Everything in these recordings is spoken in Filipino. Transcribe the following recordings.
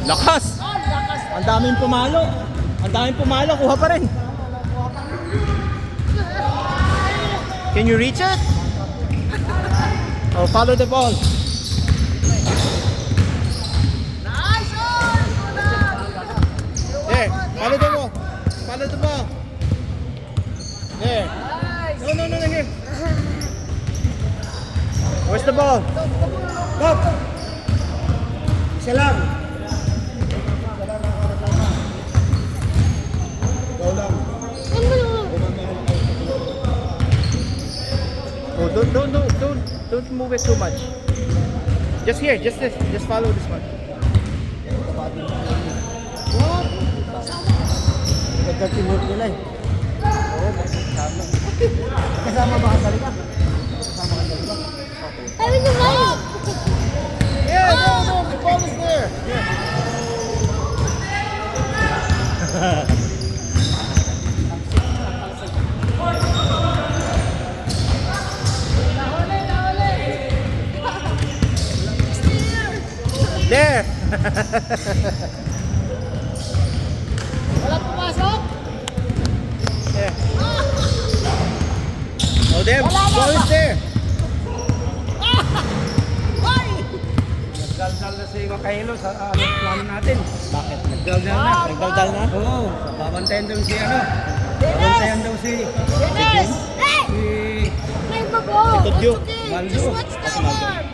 Lakas! Lakas. Ang daming pumalo. Ang daming pumalo. Kuha pa rin. Can you reach it? Oh, follow the ball. Nice! Oh, There, follow the ball. Follow the ball. There. nice! No, here. Where's the ball? Go! Isa lang. Go lang. Oh, don't move it too much. Just here, just this. Just follow this one. What? Nagka-teamwork nila eh. Oo, kasama. Kasama ba ka salika? Kasama ka salika? Sabi niyo ba? Yeah, no, the ball is there. Yeah. There. Wala pumasok? There. Oh, there. Wala na Ball ba? is there. Ay! Nagdaldal na si Makailo sa plano natin. Bakit? Nagdaldal na. Nagdaldal na? Oo, babantayan daw si ano. Babantayan daw si Dennis! Hey! si May babo! Si Tudyo. Maldo. Just watch the one!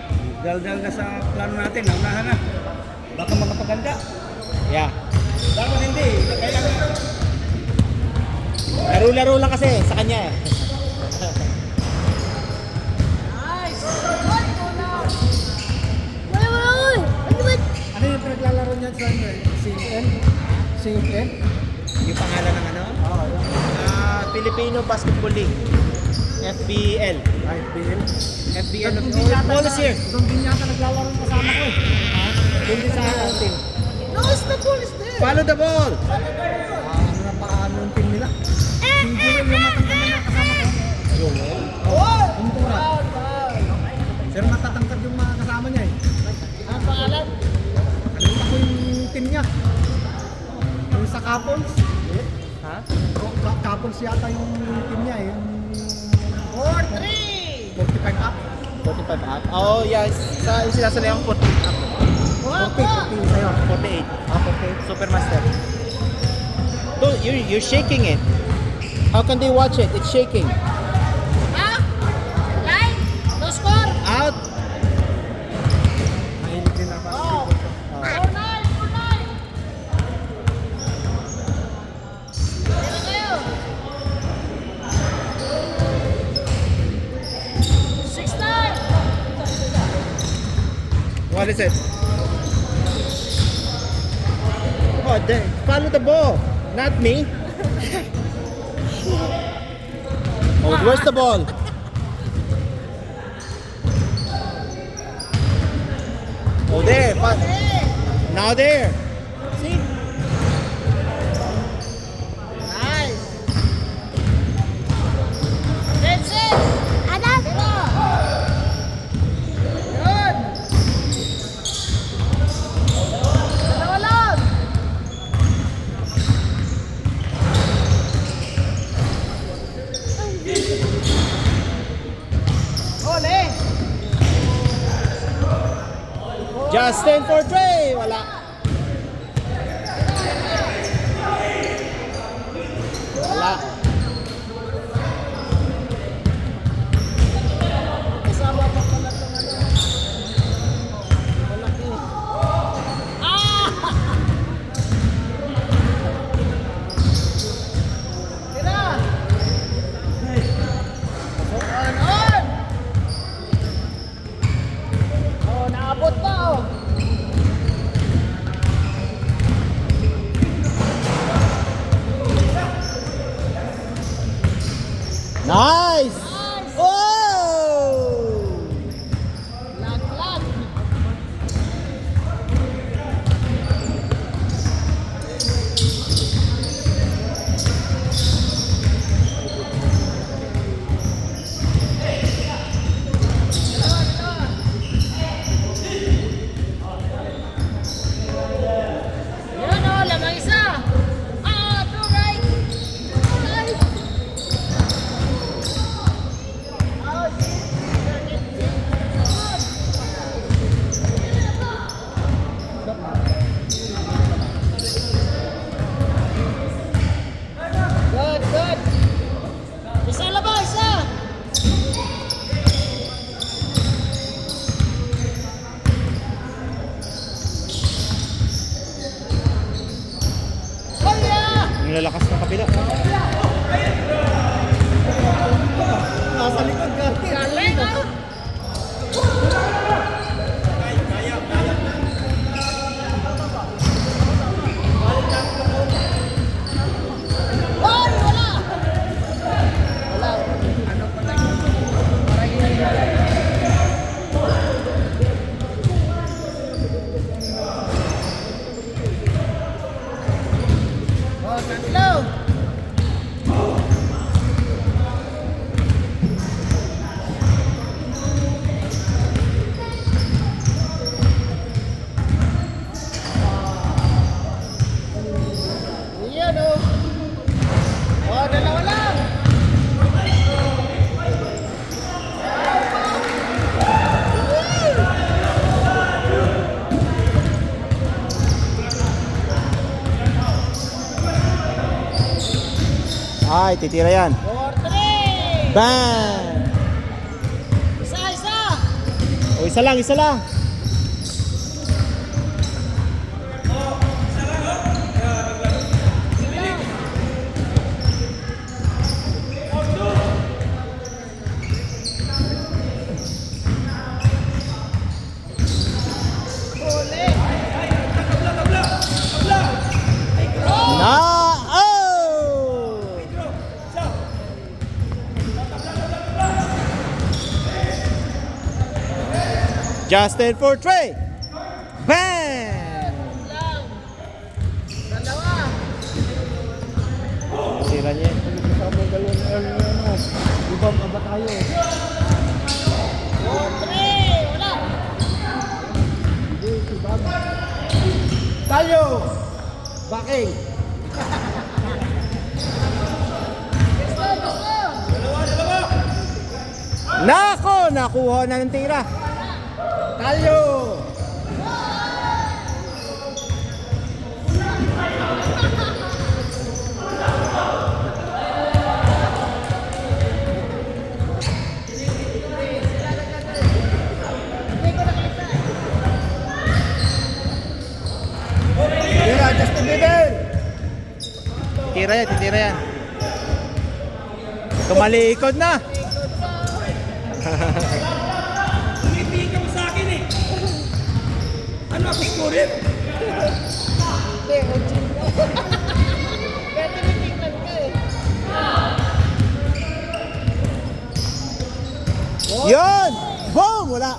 Daldal na sa plano natin. Naunahan na. Baka makapaganda. Yeah. Dapat hindi. Kailangan. Laro-laro lang kasi sa kanya eh. Nice! Ay, go now! Wala, wala, wala! Ano ba? Ano yung pinaglalaro niyan sa ano eh? CN? CN? Yung pangalan ng ano? Oo, yun. Filipino Basketball League. FBL. Ay, PL. FBL. Doon Oh, din yata ball is here. Doon din yata naglalaro yung kasama ko eh. Doon din sa team. No, it's the ball is there! Follow the ball. Ano na paano yung team nila? Si Joel yung matangkad na kasama ko. Joel. Oh! Yung tura. Pero matatangkad yung mga kasama niya eh. Ang pangalan? Nakalimutan ko yung team niya. Yung sa Couples. Ha? Couples yata yung team niya eh. Yung 4-3! 45 up. 45 up. Oh, yes. Sa sinasali ang 48 up. 40 sa'yo. 48. Okay. Supermaster. Don't, you're shaking it. How can they watch it? It's shaking. Ah! Line! No score! Out. Mahilig din ang basketball. 4-9! 4-9! Dito kayo! 6-9! What is it? Oh, follow the ball. Not me. Oh, where's the ball? Oh, there. Now there. See? Nice! That's it! Anak! Yun! Dalawa lang! Ole! Justin for Dre. Wala. Wala. Kasama pa pala itong ano. Malaki. Ah! Tira! On! Oh, naabot pa oh! lalakas ng kabila. Nasa likod ka. Galing ah. Hoy, wala. Wala. Ano pa lang? Parang oh, tatlo. Iyan o. Oh, dalawa lang. Ay, titira yan. 4-3. Bang! Isa. O, isa lang, isa lang. Huli. Na! Oh! Justin for three. Bang! Lang. Dalawa. Tira niya. Kasama yung dalawang ano. Ibang aba tayo. 4-3. Wala. Hindi, ibang. Tayo! Baking! Gusto. Nako! Nakuha na ng tira. Tayo! Hindi ko nakita. Tira, Justin Bieber! Tira yan, titira yan. Tumalikod na. Tumitingin ka mo sa akin eh. Ano ako scorer? Hindi, Ojin. Kaya tinitingnan ka eh. Yun! Boom! Wala.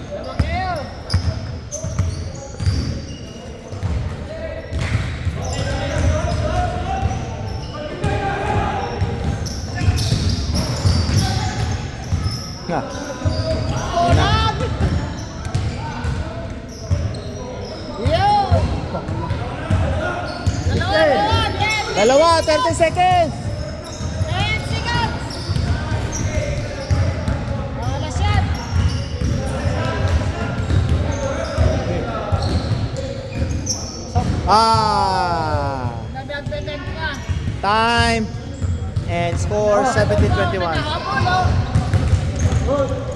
Dalawa kayo. Na. Kulang. Yo. Dalawa. 10 Dalawa, 30 seconds. 10 seconds. Alas yan. Nabiyag-bebeg ka. Time and score 17-21. Nakahabol oh.